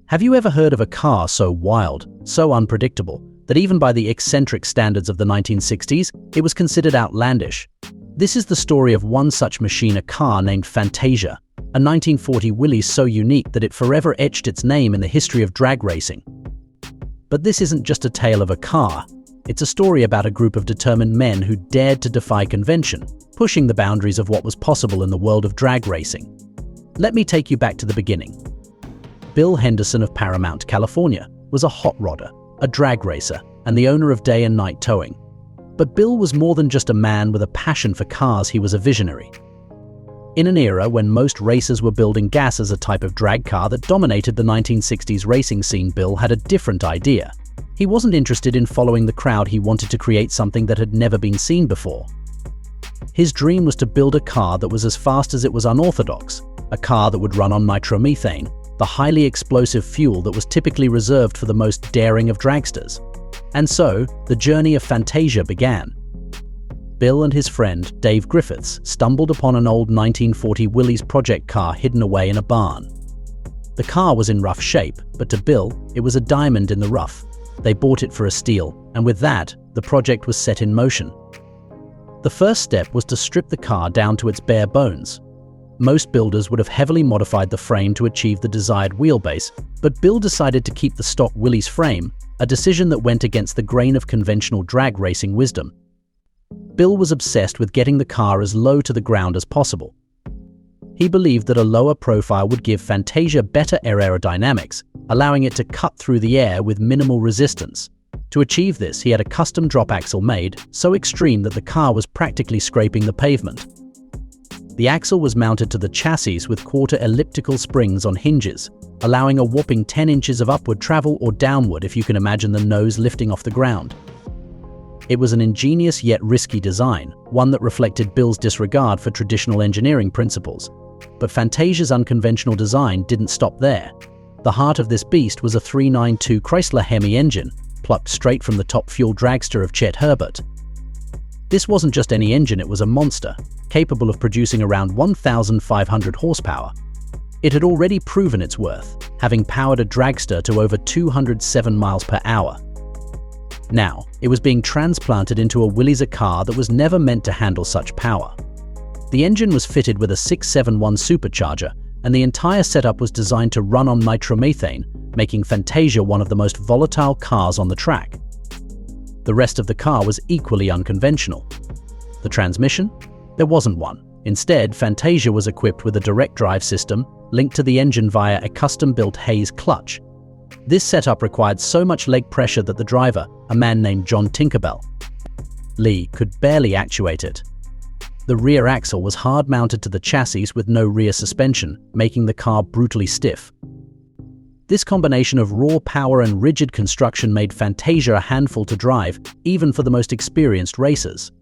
Have you ever heard of a car so wild, so unpredictable, that even by the eccentric standards of the 1960s, it was considered outlandish? This is the story of one such machine, a car named Fantasia, a 1940 Willys so unique that it forever etched its name in the history of drag racing. But this isn't just a tale of a car. It's a story about a group of determined men who dared to defy convention, pushing the boundaries of what was possible in the world of drag racing. Let me take you back to the beginning. Bill Henderson of Paramount, California, was a hot rodder, a drag racer, and the owner of Day and Night Towing. But Bill was more than just a man with a passion for cars. He was a visionary. In an era when most racers were building gas as a type of drag car that dominated the 1960s racing scene, Bill had a different idea. He wasn't interested in following the crowd. He wanted to create something that had never been seen before. His dream was to build a car that was as fast as it was unorthodox, a car that would run on nitromethane, the highly explosive fuel that was typically reserved for the most daring of dragsters. And so, the journey of Fantasia began. Bill and his friend, Dave Griffiths, stumbled upon an old 1940 Willys project car hidden away in a barn. The car was in rough shape, but to Bill, it was a diamond in the rough. They bought it for a steal, and with that, the project was set in motion. The first step was to strip the car down to its bare bones. Most builders would have heavily modified the frame to achieve the desired wheelbase, but Bill decided to keep the stock Willys frame, a decision that went against the grain of conventional drag racing wisdom. Bill was obsessed with getting the car as low to the ground as possible. He believed that a lower profile would give Fantasia better aerodynamics, allowing it to cut through the air with minimal resistance. To achieve this, he had a custom drop axle made, so extreme that the car was practically scraping the pavement. The axle was mounted to the chassis with quarter elliptical springs on hinges, allowing a whopping 10 inches of upward travel or downward if you can imagine the nose lifting off the ground. It was an ingenious yet risky design, one that reflected Bill's disregard for traditional engineering principles. But Fantasia's unconventional design didn't stop there. The heart of this beast was a 392 Chrysler Hemi engine, plucked straight from the top fuel dragster of Chet Herbert. This wasn't just any engine, it was a monster, capable of producing around 1,500 horsepower. It had already proven its worth, having powered a dragster to over 207 miles per hour. Now, it was being transplanted into a Willys, a car that was never meant to handle such power. The engine was fitted with a 671 supercharger, and the entire setup was designed to run on nitromethane, making Fantasia one of the most volatile cars on the track. The rest of the car was equally unconventional. The transmission? There wasn't one. Instead, Fantasia was equipped with a direct drive system linked to the engine via a custom-built Hayes clutch. This setup required so much leg pressure that the driver, a man named John Tinkerbell Lee, could barely actuate it. The rear axle was hard-mounted to the chassis with no rear suspension, making the car brutally stiff. This combination of raw power and rigid construction made Fantasia a handful to drive, even for the most experienced racers.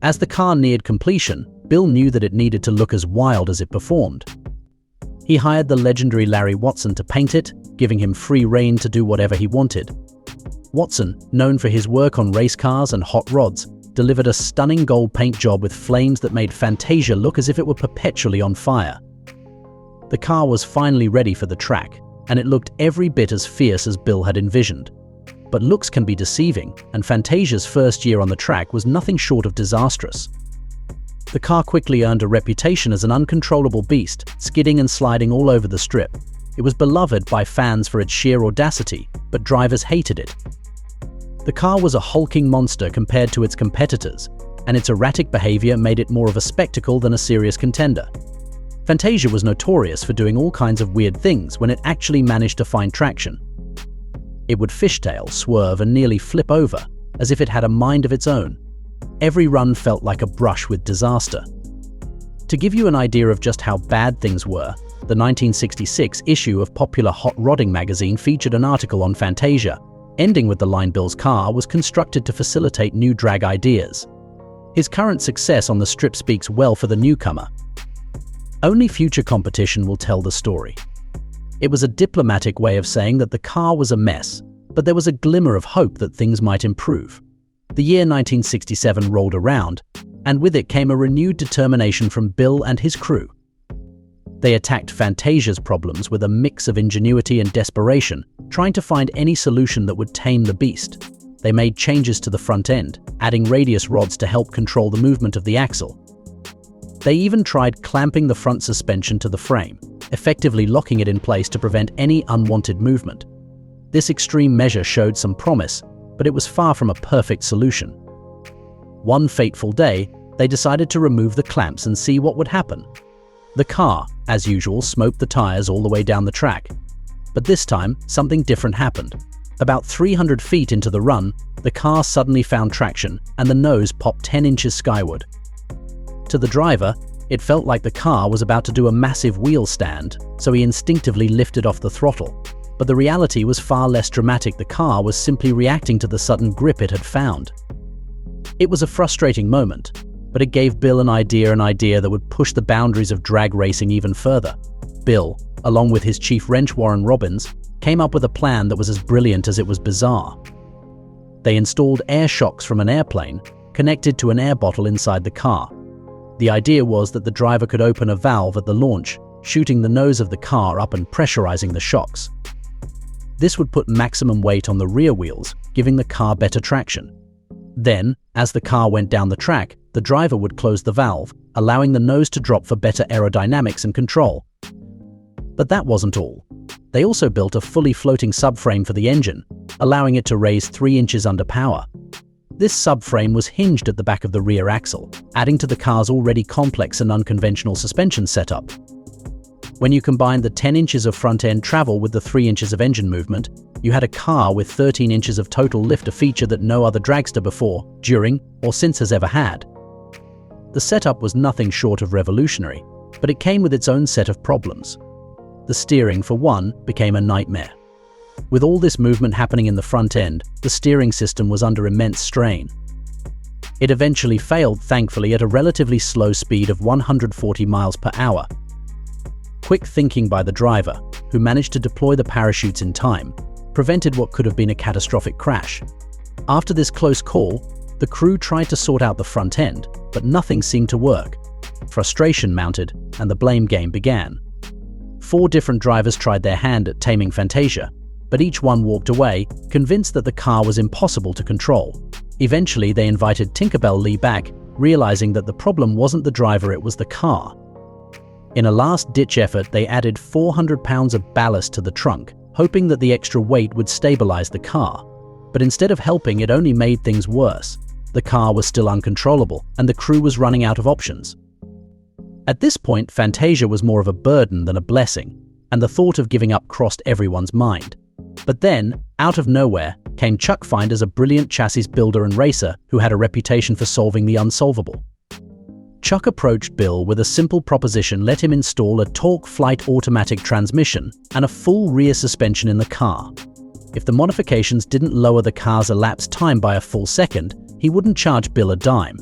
As the car neared completion, Bill knew that it needed to look as wild as it performed. He hired the legendary Larry Watson to paint it, giving him free rein to do whatever he wanted. Watson, known for his work on race cars and hot rods, delivered a stunning gold paint job with flames that made Fantasia look as if it were perpetually on fire. The car was finally ready for the track, and it looked every bit as fierce as Bill had envisioned. But looks can be deceiving, and Fantasia's first year on the track was nothing short of disastrous. The car quickly earned a reputation as an uncontrollable beast, skidding and sliding all over the strip. It was beloved by fans for its sheer audacity, but drivers hated it. The car was a hulking monster compared to its competitors, and its erratic behavior made it more of a spectacle than a serious contender. Fantasia was notorious for doing all kinds of weird things when it actually managed to find traction. It would fishtail, swerve, and nearly flip over, as if it had a mind of its own. Every run felt like a brush with disaster. To give you an idea of just how bad things were, the 1966 issue of popular Hot Rodding magazine featured an article on Fantasia, ending with the line, "Bill's car was constructed to facilitate new drag ideas." His current success on the strip speaks well for the newcomer. Only future competition will tell the story. It was a diplomatic way of saying that the car was a mess, but there was a glimmer of hope that things might improve. The year 1967 rolled around, and with it came a renewed determination from Bill and his crew. They attacked Fantasia's problems with a mix of ingenuity and desperation, trying to find any solution that would tame the beast. They made changes to the front end, adding radius rods to help control the movement of the axle. They even tried clamping the front suspension to the frame, effectively locking it in place to prevent any unwanted movement. This extreme measure showed some promise, but it was far from a perfect solution. One fateful day, they decided to remove the clamps and see what would happen. The car, as usual, smoked the tires all the way down the track. But this time, something different happened. About 300 feet into the run, the car suddenly found traction and the nose popped 10 inches skyward. To the driver, it felt like the car was about to do a massive wheel stand, so he instinctively lifted off the throttle. But the reality was far less dramatic. The car was simply reacting to the sudden grip it had found. It was a frustrating moment, but it gave Bill an idea that would push the boundaries of drag racing even further. Bill, along with his chief wrench Warren Robbins, came up with a plan that was as brilliant as it was bizarre. They installed air shocks from an airplane, connected to an air bottle inside the car. The idea was that the driver could open a valve at the launch, shooting the nose of the car up and pressurizing the shocks. This would put maximum weight on the rear wheels, giving the car better traction. Then, as the car went down the track, the driver would close the valve, allowing the nose to drop for better aerodynamics and control. But that wasn't all. They also built a fully floating subframe for the engine, allowing it to raise 3 inches under power. This subframe was hinged at the back of the rear axle, adding to the car's already complex and unconventional suspension setup. When you combined the 10 inches of front-end travel with the 3 inches of engine movement, you had a car with 13 inches of total lift, a feature that no other dragster before, during, or since has ever had. The setup was nothing short of revolutionary, but it came with its own set of problems. The steering, for one, became a nightmare. With all this movement happening in the front end, the steering system was under immense strain. It eventually failed, thankfully, at a relatively slow speed of 140 miles per hour. Quick thinking by the driver, who managed to deploy the parachutes in time, prevented what could have been a catastrophic crash. After this close call, the crew tried to sort out the front end, but nothing seemed to work. Frustration mounted, and the blame game began. 4 different drivers tried their hand at taming Fantasia, but each one walked away, convinced that the car was impossible to control. Eventually, they invited Tinkerbell Lee back, realizing that the problem wasn't the driver, it was the car. In a last-ditch effort, they added 400 pounds of ballast to the trunk, hoping that the extra weight would stabilize the car. But instead of helping, it only made things worse. The car was still uncontrollable, and the crew was running out of options. At this point, Fantasia was more of a burden than a blessing, and the thought of giving up crossed everyone's mind. But then, out of nowhere, came Chuck Finders, a brilliant chassis builder and racer who had a reputation for solving the unsolvable. Chuck approached Bill with a simple proposition: let him install a torque flight automatic transmission and a full rear suspension in the car. If the modifications didn't lower the car's elapsed time by a full second, he wouldn't charge Bill a dime.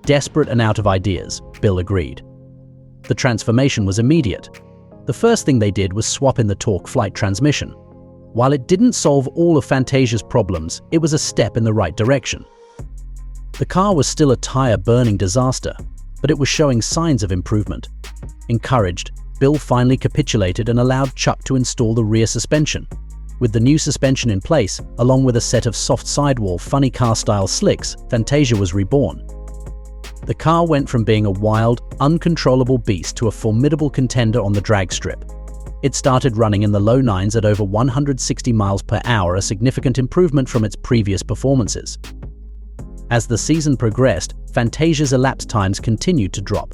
Desperate and out of ideas, Bill agreed. The transformation was immediate. The first thing they did was swap in the torque flight transmission. While it didn't solve all of Fantasia's problems, it was a step in the right direction. The car was still a tire-burning disaster, but it was showing signs of improvement. Encouraged, Bill finally capitulated and allowed Chuck to install the rear suspension. With the new suspension in place, along with a set of soft sidewall funny car-style slicks, Fantasia was reborn. The car went from being a wild, uncontrollable beast to a formidable contender on the drag strip. It started running in the low 9s at over 160 miles per hour, a significant improvement from its previous performances. As the season progressed, Fantasia's elapsed times continued to drop.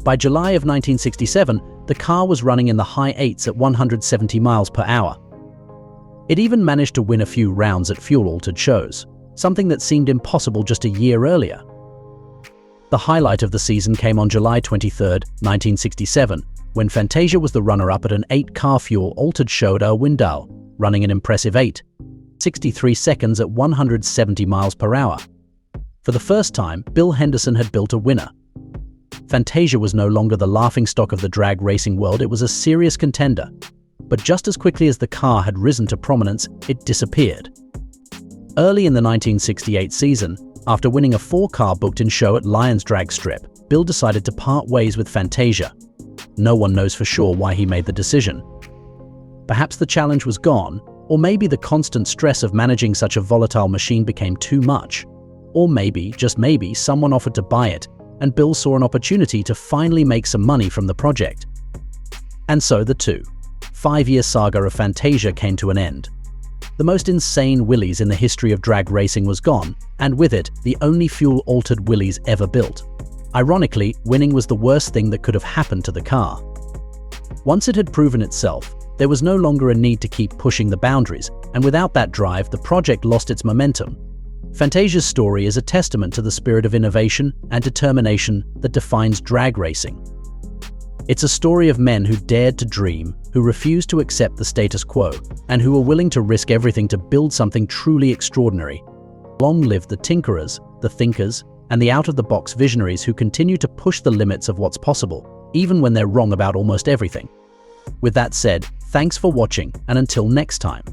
By July of 1967, the car was running in the high 8s at 170 miles per hour. It even managed to win a few rounds at fuel-altered shows, something that seemed impossible just a year earlier. The highlight of the season came on July 23, 1967, when Fantasia was the runner-up at an 8-car fuel-altered show at Irwindale, running an impressive 8.63 seconds at 170 miles per hour. For the first time, Bill Henderson had built a winner. Fantasia was no longer the laughingstock of the drag racing world, it was a serious contender. But just as quickly as the car had risen to prominence, it disappeared. Early in the 1968 season, after winning a 4-car booked-in show at Lions Drag Strip, Bill decided to part ways with Fantasia. No one knows for sure why he made the decision. Perhaps the challenge was gone, or maybe the constant stress of managing such a volatile machine became too much. Or maybe, just maybe, someone offered to buy it, and Bill saw an opportunity to finally make some money from the project. And so the 5-year saga of Fantasia came to an end. The most insane Willys in the history of drag racing was gone, and with it, the only fuel-altered Willys ever built. Ironically, winning was the worst thing that could have happened to the car. Once it had proven itself, there was no longer a need to keep pushing the boundaries, and without that drive, the project lost its momentum. Fantasia's story is a testament to the spirit of innovation and determination that defines drag racing. It's a story of men who dared to dream, who refused to accept the status quo, and who were willing to risk everything to build something truly extraordinary. Long live the tinkerers, the thinkers, and the out-of-the-box visionaries who continue to push the limits of what's possible, even when they're wrong about almost everything. With that said, thanks for watching, and until next time.